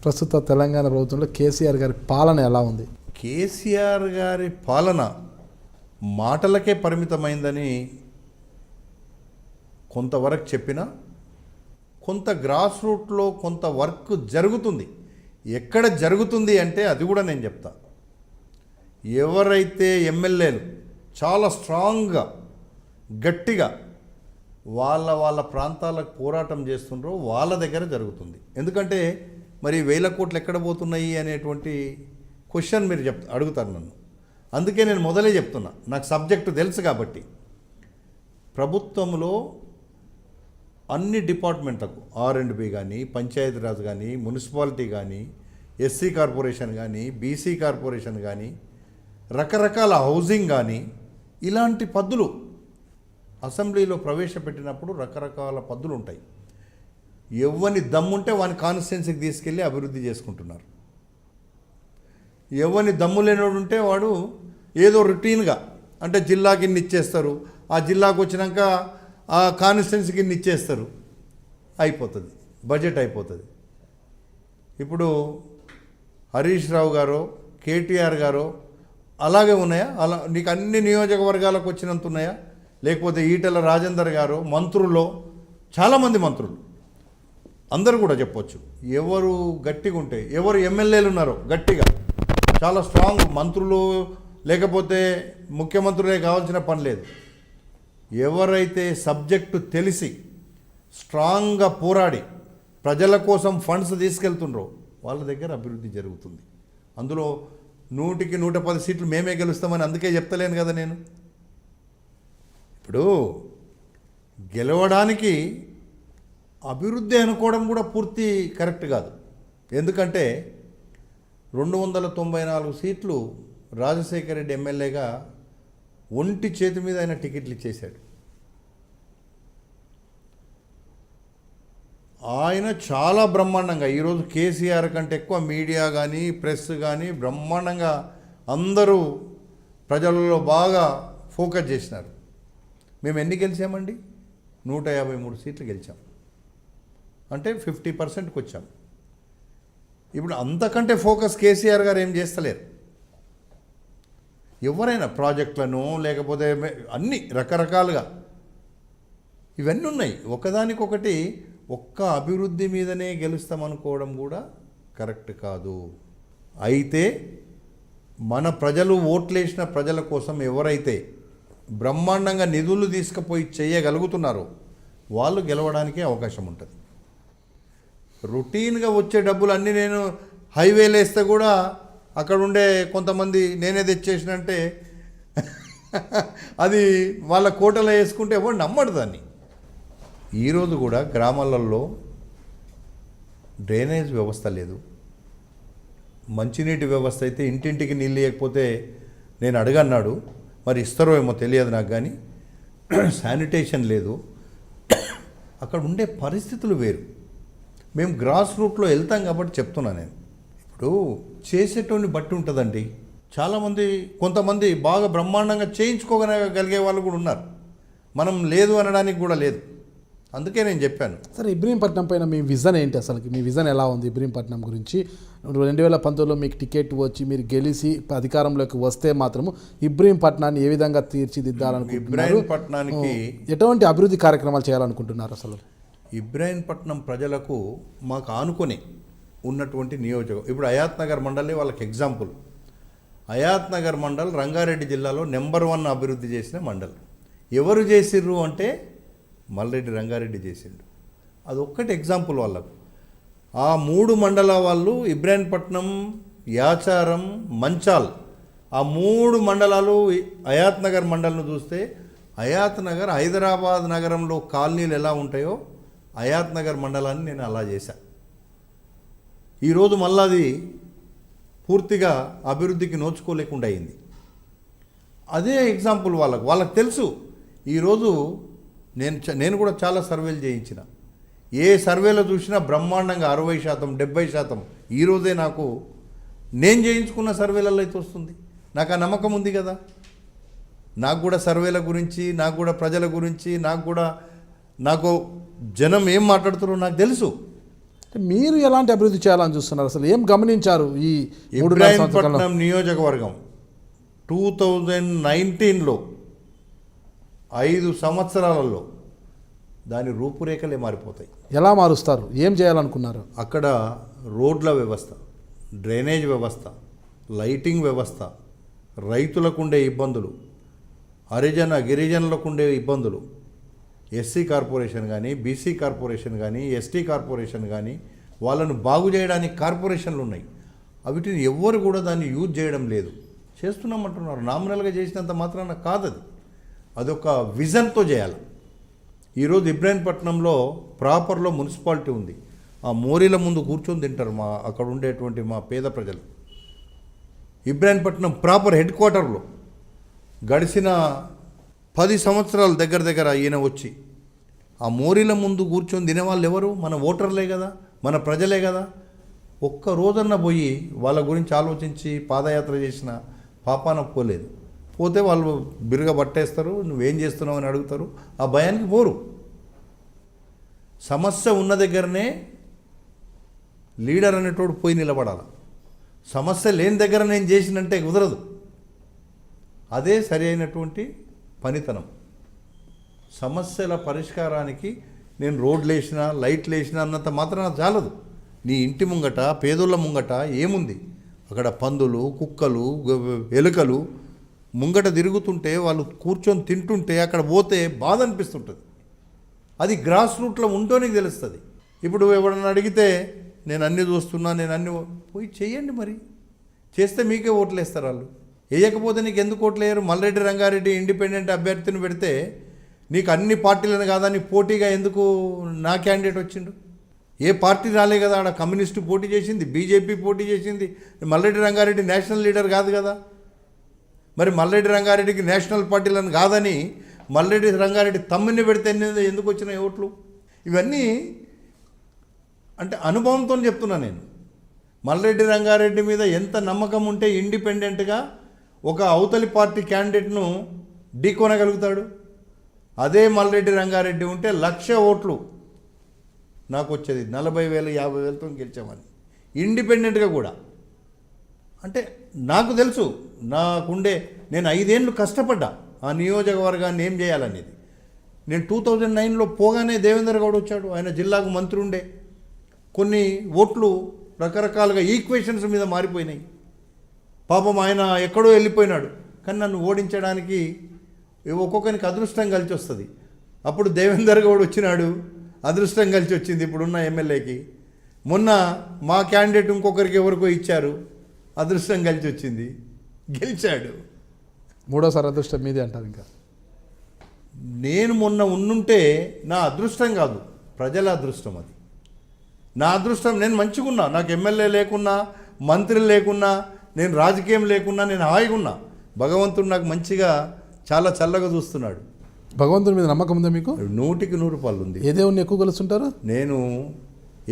ప్రస్తుత తెలంగాణ ప్రభుత్వంలో కేసీఆర్ గారి పాలన ఎలా ఉంది? కేసీఆర్ గారి పాలన మాటలకే పరిమితమైందని కొంతవరకు చెప్పినా కొంత గ్రాస్ రూట్లో కొంత వర్క్ జరుగుతుంది. ఎక్కడ జరుగుతుంది అంటే అది కూడా నేను చెప్తా. ఎవరైతే ఎమ్మెల్యేలు చాలా స్ట్రాంగ్గా గట్టిగా వాళ్ళ ప్రాంతాలకు పోరాటం చేస్తుండ్రో వాళ్ళ దగ్గర జరుగుతుంది. ఎందుకంటే మరి 1000 కోట్లు ఎక్కడ పోతున్నాయి అనేటువంటి క్వశ్చన్ మీరు అడుగుతారు నన్ను. అందుకే నేను మొదలే చెప్తున్నా, నాకు సబ్జెక్టు తెలుసు కాబట్టి. ప్రభుత్వంలో అన్ని డిపార్ట్మెంట్లకు R&B కానీ, పంచాయతీరాజ్ కానీ, మున్సిపాలిటీ కానీ, ఎస్సీ కార్పొరేషన్ కానీ, బీసీ కార్పొరేషన్ కానీ, రకరకాల హౌసింగ్ కానీ, ఇలాంటి పద్దులు అసెంబ్లీలో ప్రవేశపెట్టినప్పుడు రకరకాల పద్దులు ఉంటాయి. ఎవరిని దమ్ముంటే వాని కాన్స్టిట్యున్సీకి తీసుకెళ్ళి అభివృద్ధి చేసుకుంటున్నారు. ఎవరిని దమ్ము లేనివాడు ఉంటే వాడు ఏదో రొటీన్గా అంటే జిల్లాకి ఇన్ని ఇచ్చేస్తారు, ఆ జిల్లాకు వచ్చినాక ఆ కాన్స్టిట్యున్సీకి ఇన్ని ఇచ్చేస్తారు, అయిపోతుంది, బడ్జెట్ అయిపోతుంది. ఇప్పుడు హరీష్ రావు గారో కేటీఆర్ గారో అలాగే ఉన్నాయా? అలా నీకు అన్ని నియోజకవర్గాలకు వచ్చినంత ఉన్నాయా? లేకపోతే ఈటెల రాజేందర్ గారు, మంత్రుల్లో చాలామంది మంత్రులు అందరూ కూడా చెప్పొచ్చు. ఎవరు గట్టిగా ఉంటే, ఎవరు ఎమ్మెల్యేలు ఉన్నారో గట్టిగా చాలా స్ట్రాంగ్ మంత్రులు, లేకపోతే ముఖ్యమంత్రులే కావాల్సిన పని లేదు. ఎవరైతే సబ్జెక్టు తెలిసి స్ట్రాంగ్గా పోరాడి ప్రజల కోసం ఫండ్స్ తీసుకెళ్తుండ్రో వాళ్ళ దగ్గర అభివృద్ధి జరుగుతుంది. అందులో 100కి 110 సీట్లు మేమే గెలుస్తామని అందుకే చెప్తలేను కదా నేను. ఇప్పుడు గెలవడానికి అభివృద్ధి అనుకోవడం కూడా పూర్తి కరెక్ట్ కాదు. ఎందుకంటే 294 సీట్లు రాజశేఖర రెడ్డి ఎమ్మెల్యేగా ఒంటి చేతి మీద ఆయన టికెట్లు ఇచ్చేశాడు. ఆయన చాలా బ్రహ్మాండంగా ఈరోజు కేసీఆర్ కంటే ఎక్కువ మీడియా కానీ ప్రెస్ కానీ బ్రహ్మాండంగా అందరూ ప్రజలలో బాగా ఫోకస్ చేసినారు. మేము ఎన్ని గెలిచామండి? 153 సీట్లు గెలిచాం, అంటే 50%కి వచ్చాం. ఇప్పుడు అంతకంటే ఫోకస్ కేసీఆర్ గారు ఏం చేస్తలేరు. ఎవరైనా ప్రాజెక్టులను లేకపోతే అన్ని రకరకాలుగా ఇవన్నీ ఉన్నాయి. ఒకదానికొకటి ఒక్క అభివృద్ధి మీదనే గెలుస్తామనుకోవడం కూడా కరెక్ట్ కాదు. అయితే మన ప్రజలు ఓట్లేసిన ప్రజల కోసం ఎవరైతే బ్రహ్మాండంగా నిధులు తీసుకుపోయి చేయగలుగుతున్నారో వాళ్ళు గెలవడానికే అవకాశం ఉంటుంది. రొటీన్గా వచ్చే డబ్బులు అన్నీ నేను హైవేలు వేస్తే కూడా అక్కడ ఉండే కొంతమంది నేనే తెచ్చేసినంటే అది వాళ్ళ కోటలో వేసుకుంటే ఎవరు నమ్మడు దాన్ని. ఈరోజు కూడా గ్రామాలలో డ్రైనేజ్ వ్యవస్థ లేదు, మంచినీటి వ్యవస్థ అయితే ఇంటింటికి నీళ్ళు ఇవ్వకపోతే నేను అడగన్నాడు, మరి ఇస్తారో ఏమో తెలియదు నాకు, కానీ శానిటేషన్ లేదు. అక్కడ ఉండే పరిస్థితులు వేరు. మేము గ్రాస్ రూట్లో వెళ్తాం కాబట్టి చెప్తున్నాను నేను. ఇప్పుడు చేసేటోని బట్టి ఉంటుందండి. చాలామంది కొంతమంది బాగా బ్రహ్మాండంగా చేయించుకోగలిగే వాళ్ళు కూడా ఉన్నారు. మనం లేదు అనడానికి కూడా లేదు. అందుకే నేను చెప్పాను. సరే, ఇబ్రహీంపట్నం పైన మీ విజన్ ఏంటి? అసలుకి మీ విజన్ ఎలా ఉంది ఇబ్రహీంపట్నం గురించి? 2019లో మీకు టికెట్ వచ్చి మీరు గెలిచి అధికారంలోకి వస్తే మాత్రము ఇబ్రహీంపట్నాన్ని ఏ విధంగా తీర్చిదిద్దాలనుకుంటున్నారు? ఇబ్రహీంపట్నానికి ఎటువంటి అభివృద్ధి కార్యక్రమాలు చేయాలనుకుంటున్నారు? అసలు ఇబ్రహీంపట్నం ప్రజలకు మాకు ఆనుకొని ఉన్నటువంటి నియోజకం ఇప్పుడు హయాత్ నగర్ మండలే వాళ్ళకి ఎగ్జాంపుల్. హయాత్ నగర్ మండల్ రంగారెడ్డి జిల్లాలో నెంబర్ 1 అభివృద్ధి చేసిన మండల్. ఎవరు చేసిర్రు అంటే మల్రెడ్డి రంగారెడ్డి చేసిండు. అది ఒక్కటి ఎగ్జాంపుల్ వాళ్ళకు. ఆ 3 మండల వాళ్ళు ఇబ్రహీంపట్నం, యాచారం, మంచాల్, ఆ 3 మండలాలు హయాత్ నగర్ మండల్ను చూస్తే హయాత్ నగర్ హైదరాబాద్ నగరంలో కాలనీలు ఎలా ఉంటాయో హయాత్ నగర్ మండలాన్ని నేను అలా చేశాను. ఈరోజు మళ్ళీ అది పూర్తిగా అభివృద్ధికి నోచుకోలేకుండా అయింది. అదే ఎగ్జాంపుల్ వాళ్ళకు తెలుసు. ఈరోజు నేను కూడా చాలా సర్వేలు చేయించిన. ఏ సర్వేలో చూసినా బ్రహ్మాండంగా 60%, 70% ఈరోజే నేను చేయించుకున్న సర్వేలలో అయితే వస్తుంది. నాకు ఆ నమ్మకం ఉంది కదా. నాకు కూడా సర్వేల గురించి, నాకు కూడా ప్రజల గురించి, నాకు జనం ఏం మాట్లాడుతారో నాకు తెలుసు. మీరు ఎలాంటి అభివృద్ధి చేయాలని చూస్తున్నారు? అసలు ఏం గమనించారు ఈ 3.5 సంవత్సరాల్లో? ఇబ్రాహీంపట్నం నియోజకవర్గం 2019లో 5 సంవత్సరాలలో దాని రూపురేఖలే మారిపోతాయి. ఎలా మారుస్తారు? ఏం చేయాలనుకున్నారు? అక్కడ రోడ్ల వ్యవస్థ, డ్రైనేజ్ వ్యవస్థ, లైటింగ్ వ్యవస్థ, రైతులకు ఉండే ఇబ్బందులు, గిరిజనులకు ఉండే ఇబ్బందులు, ఎస్సీ కార్పొరేషన్ కానీ, బీసీ కార్పొరేషన్ కానీ, ఎస్టీ కార్పొరేషన్ కానీ, వాళ్ళను బాగు చేయడానికి కార్పొరేషన్లు ఉన్నాయి. వీటిని ఎవ్వరు కూడా దాన్ని యూజ్ చేయడం లేదు. చేస్తున్నామంటున్నారు, నామినల్గా చేసినంత మాత్రాన కాదది. అదొక విజన్తో చేయాలి. ఈరోజు ఇబ్రాహీంపట్నంలో ప్రాపర్లో మున్సిపాలిటీ ఉంది. ఆ మోరీల ముందు కూర్చొని తింటారు అక్కడ ఉండేటువంటి మా పేద ప్రజలు. ఇబ్రాహీంపట్నం ప్రాపర్ హెడ్ క్వార్టర్లో గడిచిన 10 సంవత్సరాల దగ్గర ఈయన వచ్చి ఆ మోరీల ముందు కూర్చొని తినేవాళ్ళు ఎవరు? మన ఓటర్లే కదా, మన ప్రజలే కదా. ఒక్క రోజన్న పోయి వాళ్ళ గురించి ఆలోచించి పాదయాత్ర చేసిన పాపాన పోలేదు. పోతే వాళ్ళు బిరుగా పట్టేస్తారు, నువ్వేం చేస్తున్నావు అని అడుగుతారు. ఆ భయానికి పోరు. సమస్య ఉన్న దగ్గరనే లీడర్ అనేటోడు పోయి నిలబడాలి. సమస్య లేని దగ్గర నేను చేసినంటే కుదరదు. అదే సరి అయినటువంటి పనితనం. సమస్యల పరిష్కారానికి నేను రోడ్లు వేసినా, లైట్లు వేసినా అన్నంత మాత్రాన చాలదు. నీ ఇంటి ముంగట, పేదోళ్ళ ముంగట ఏముంది? అక్కడ పందులు, కుక్కలు, ఎలుకలు ముంగట తిరుగుతుంటే, వాళ్ళు కూర్చొని తింటుంటే అక్కడ పోతే బాధ అనిపిస్తుంటుంది. అది గ్రాస్ రూట్లో ఉంటోనికి తెలుస్తుంది. ఇప్పుడు ఎవరన్నా అడిగితే నేను అన్నీ చూస్తున్నా, నేను అన్నీ పోయి చేయండి. మరి చేస్తే మీకే ఓట్లు వేస్తారు వాళ్ళు. వేయకపోతే నీకు ఎందుకు ఓట్లు వేయరు? మల్రెడ్డి రంగారెడ్డి ఇండిపెండెంట్ అభ్యర్థిని పెడితే నీకు అన్ని పార్టీలను కాదా, నీ పోటీగా ఎందుకు నా క్యాండిడేట్ వచ్చిండు? ఏ పార్టీ రాలే కదా, ఆడ కమ్యూనిస్టు పోటీ చేసింది, బీజేపీ పోటీ చేసింది. మల్రెడ్డి రంగారెడ్డి నేషనల్ లీడర్ కాదు కదా. మరి మల్రెడ్డి రంగారెడ్డికి నేషనల్ పార్టీలను కాదని మల్రెడ్డి రంగారెడ్డి తమ్ముని పెడితే ఎందుకు వచ్చినాయి ఓట్లు? ఇవన్నీ అంటే అనుభవంతో చెప్తున్నా నేను. మల్రెడ్డి రంగారెడ్డి మీద ఎంత నమ్మకం ఉంటే ఇండిపెండెంట్గా ఒక అవతలి పార్టీ క్యాండిడేట్ను ఢీకొనగలుగుతాడు. అదే మల్రెడ్డి రంగారెడ్డి ఉంటే 1,00,000 ఓట్లు నాకు వచ్చేది. 40,000, 50,000తో గెలిచామని ఇండిపెండెంట్గా కూడా. అంటే నాకు తెలుసు, నేను 5 ఏళ్ళు కష్టపడ్డా ఆ నియోజకవర్గాన్ని ఏం చేయాలనేది. నేను 2009లో పోగానే దేవేందర్ గౌడ్ వచ్చాడు. ఆయన జిల్లాకు మంత్రి ఉండే. కొన్ని ఓట్లు రకరకాలుగా ఈక్వేషన్స్ మీద మారిపోయినాయి. పాపం ఆయన ఎక్కడో వెళ్ళిపోయినాడు. కానీ నన్ను ఓడించడానికి ఒక్కొక్కరికి అదృష్టం కలిసి వస్తుంది. అప్పుడు దేవేందర్ గౌడ్ వచ్చినాడు, అదృష్టం కలిసి వచ్చింది ఇప్పుడున్న ఎమ్మెల్యేకి. మొన్న మా క్యాండిడేట్ ఇంకొకరికి ఎవరికో ఇచ్చారు, అదృష్టం కలిసి వచ్చింది, గెలిచాడు. 3వ అదృష్టం మీదే అంటారు. ఇంకా నేను మొన్న ఉండుంటే నా అదృష్టం కాదు, ప్రజల అదృష్టం అది. నా అదృష్టం, నేను మంచిగా ఉన్నా. నాకు ఎమ్మెల్యే లేకున్నా, మంత్రి లేకున్నా, నేను రాజకీయం లేకున్నా, నేను హాయిగా ఉన్నా. భగవంతుడు నాకు మంచిగా చాలా చల్లగా చూస్తున్నాడు. భగవంతుడి మీద నమ్మకం ఉందా మీకు? 100కి 100 రూపాయలు ఉంది. ఏ దేవుణ్ణి ఎక్కువ కలుస్తుంటారు? నేను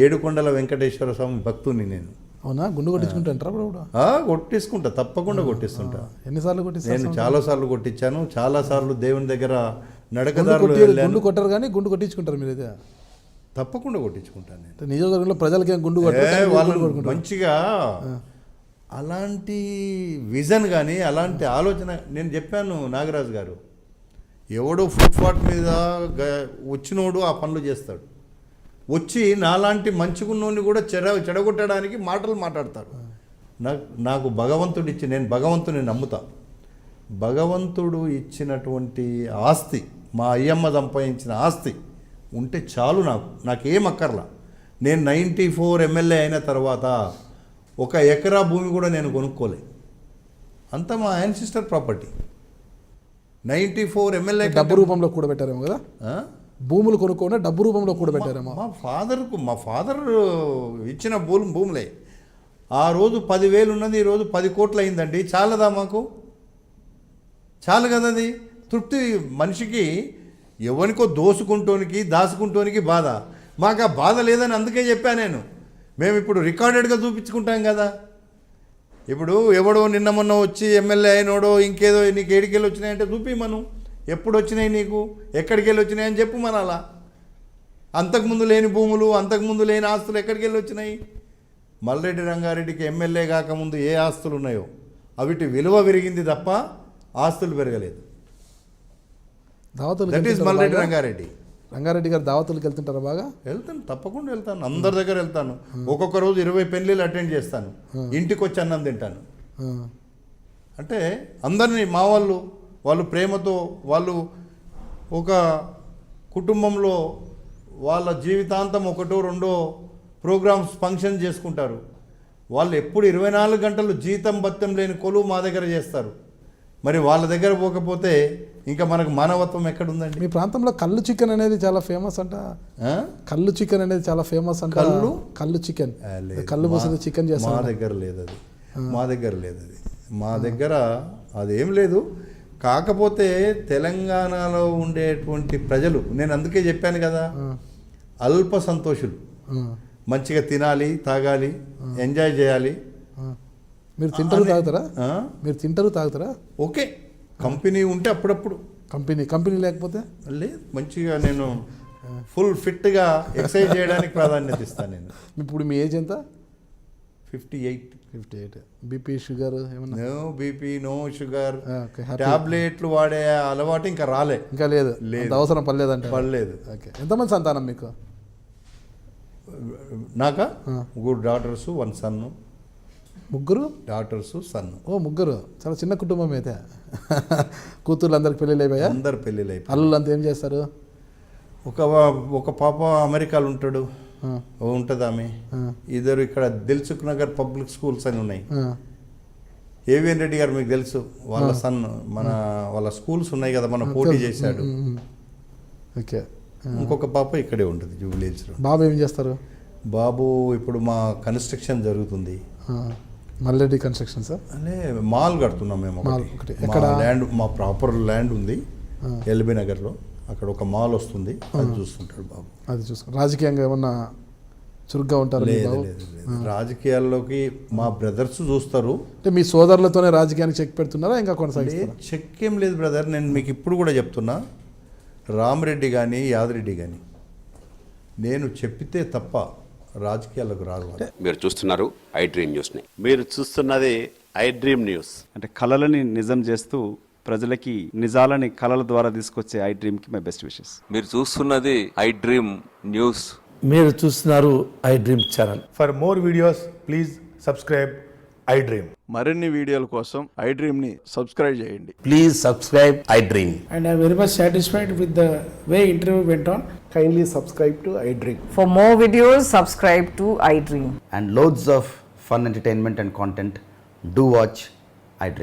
ఏడుకొండల వెంకటేశ్వర స్వామి భక్తుని. నేను అవునా? గుండు కొట్టించుకుంటారా? కొట్టించుకుంటా, తప్పకుండా కొట్టిస్తుంటా. ఎన్నిసార్లు కొట్టిస్తారు? నేను చాలాసార్లు కొట్టించాను. చాలాసార్లు దేవుని దగ్గర నడకదారులు గుండు కొట్టారు కానీ గుండు కొట్టించుకుంటారు మీరు? అయితే తప్పకుండా కొట్టించుకుంటాను నేను. నియోజకవర్గంలో ప్రజలకి ఏం గుండు కొట్టారు? మంచిగా అలాంటి విజన్ కానీ అలాంటి ఆలోచన. నేను చెప్పాను నాగరాజు గారు, ఎవడో ఫుట్పాత్ మీద వచ్చినోడు ఆ పనులు చేస్తాడు. వచ్చి నాలాంటి మంచిగున్నోని కూడా చెడగొట్టడానికి మాటలు మాట్లాడతాడు. నాకు భగవంతుడు ఇచ్చి, నేను భగవంతుని నమ్ముతా. భగవంతుడు ఇచ్చినటువంటి ఆస్తి, మా అయ్యమ్మ సంపాదించిన ఆస్తి ఉంటే చాలు. నాకేం అక్కర్లా. నేను 94 ఎమ్మెల్యే అయిన తర్వాత 1 ఎకరా భూమి కూడా నేను కొనుక్కోలే. అంతా మా యాన్సిస్టర్ ప్రాపర్టీ. 94 ఎమ్మెల్యే. డబ్బు రూపంలో కూడా పెట్టారేమో కదా? భూములు కొనుక్కోకుండా డబ్బు రూపంలో కూడా పెట్టారేమో. మా ఫాదర్ ఇచ్చిన భూములే. ఆ రోజు 10,000 ఉన్నది, ఈరోజు 10 కోట్లు అయిందండి. చాలదా మాకు? చాలు కదా. అది తృప్తి. మనిషికి ఎవరికో దాచుకుంటోనికి బాధ. మాకు ఆ బాధ లేదని అందుకే చెప్పాను నేను. మేము ఇప్పుడు రికార్డెడ్గా చూపించుకుంటాం కదా. ఇప్పుడు ఎవడో నిన్న మొన్న వచ్చి ఎమ్మెల్యే అయినోడో ఇంకేదో నీకు ఏడికెళ్ళి వచ్చినాయంటే చూపి మనం. ఎప్పుడు వచ్చినాయి నీకు, ఎక్కడికి వెళ్ళి వచ్చినాయి అని చెప్పు మన. అలా అంతకుముందు లేని భూములు, అంతకుముందు లేని ఆస్తులు ఎక్కడికి వెళ్ళి వచ్చినాయి? మల్రెడ్డి రంగారెడ్డికి ఎమ్మెల్యే కాకముందు ఏ ఆస్తులు ఉన్నాయో అవిటి విలువ పెరిగింది తప్ప ఆస్తులు పెరగలేదు. దావతులు దట్ ఈస్ మల్రెడ్డి రంగారెడ్డి. రంగారెడ్డి గారు దావతులకు వెళ్తుంటారా బాగా? వెళ్తాను, తప్పకుండా వెళ్తాను, అందరి దగ్గర వెళ్తాను. ఒక్కొక్క రోజు 20 పెళ్ళిళ్ళు అటెండ్ చేస్తాను, ఇంటికి వచ్చి అన్నం తింటాను. అంటే అందరినీ మా వాళ్ళు ప్రేమతో, వాళ్ళు ఒక కుటుంబంలో వాళ్ళ జీవితాంతం ఒకటో రెండో ప్రోగ్రామ్స్ ఫంక్షన్ చేసుకుంటారు. వాళ్ళు ఎప్పుడు 24 గంటలు జీతం బత్తం లేని కొలువు మా దగ్గర చేస్తారు. మరి వాళ్ళ దగ్గర పోకపోతే ఇంకా మనకు మానవత్వం ఎక్కడుందండి? మీ ప్రాంతంలో కళ్ళు చికెన్ అనేది చాలా ఫేమస్ అంట. కళ్ళు చికెన్ అనేది చాలా ఫేమస్ అంట. కళ్ళు చికెన్, కళ్ళు పోసిన చికెన్ చేస్తారు. మా దగ్గర లేదు అది, మా దగ్గర లేదు అది, మా దగ్గర అదేం లేదు. కాకపోతే తెలంగాణలో ఉండేటువంటి ప్రజలు, నేను అందుకే చెప్పాను కదా, అల్ప సంతోషులు. మంచిగా తినాలి, తాగాలి, ఎంజాయ్ చేయాలి. మీరు తింటారు తాగుతారా? మీరు తింటారు తాగుతారా? ఓకే, కంపెనీ ఉంటే అప్పుడప్పుడు. కంపెనీ లేకపోతే లేదు, మంచిగా నేను ఫుల్ ఫిట్గా ఎక్సర్సైజ్ చేయడానికి ప్రాధాన్యత ఇస్తాను. నేను ఇప్పుడు మీ ఏజ్ ఎంత? 58. బీపీ, షుగర్ ఏమన్నా? No BP, no sugar. టాబ్లెట్లు వాడే అలవాటు ఇంకా ఇంకా లేదు. అవసరం పడలేదంటే? పడలేదు. ఓకే. ఎంతమంది సంతానం మీకు? నాకా 3 daughters, 1 son. 3 daughters, son. ఓ 3. చాలా చిన్న కుటుంబం అయితే. కూతుర్లు అందరికి పెళ్ళిళ్ళు అయిపోయా? అందరు పెళ్ళిళ్ళు అయిపోయి. అల్లుళ్ళు అంతా ఏం చేస్తారు? ఒక పాప అమెరికాలో ఉంటాడు, ఉంటుంది ఆమె. ఇద్దరు ఇక్కడ దిల్సుఖ్ నగర్ పబ్లిక్ స్కూల్స్ అని ఉన్నాయి. ఏవిఎన్ రెడ్డి గారు మీకు తెలుసు, వాళ్ళ సన్, వాళ్ళ స్కూల్స్ ఉన్నాయి కదా, మన పోటీ చేశాడు. ఓకే. ఇంకొక పాప ఇక్కడే ఉంటుంది, జూబ్లీహిల్స్లో. బాబు ఏం చేస్తారు? బాబు ఇప్పుడు మా కన్స్ట్రక్షన్ జరుగుతుంది, మల్రెడ్డి కన్స్ట్రక్షన్. సార్ అంటే మాల్ కడుతున్నాం మేము. మా ల్యాండ్, మా ప్రాపర్ ల్యాండ్ ఉంది ఎల్బీ నగర్లో, అక్కడ ఒక మాల్ వస్తుంది, అది చూస్తుంటాడు బాబు. అది చూసుకుంటారు. రాజకీయంగా ఏమన్నా చురుగ్గా ఉంటారు? లేదు, రాజకీయాల్లోకి మా బ్రదర్స్ చూస్తారు. అంటే మీ సోదరులతోనే రాజకీయానికి చెక్ పెడుతున్నారా, ఇంకా కొనసాగిస్తారా? చెక్ ఏం లేదు బ్రదర్, నేను మీకు ఇప్పుడు కూడా చెప్తున్నా, రామరెడ్డి కానీ యాదరెడ్డి కానీ నేను చెప్పితే తప్ప రాజకీయాలకు రాదు. మీరు చూస్తున్నారు ఐ డ్రీమ్ న్యూస్ని. మీరు చూస్తున్నది ఐ డ్రీమ్ న్యూస్. అంటే కళలని నిజం చేస్తూ ప్రజలకి నిజాలని కళల ద్వారా తీసుకొచ్చే ఐ డ్రీమ్కి మై బెస్ట్ విషెస్. మీరు చూస్తున్నది ఐ డ్రీమ్ న్యూస్. మీరు చూస్తున్నారు I dream channel. For more videos please subscribe I dream. మరిన్ని వీడియోల కోసం ఐ డ్రీమ్ని సబ్స్క్రైబ్ చేయండి. Please subscribe I dream. And I'm very much satisfied with the way interview went on. Kindly subscribe to I Dream. For more videos, subscribe to iDream. And loads of fun entertainment and content. Do watch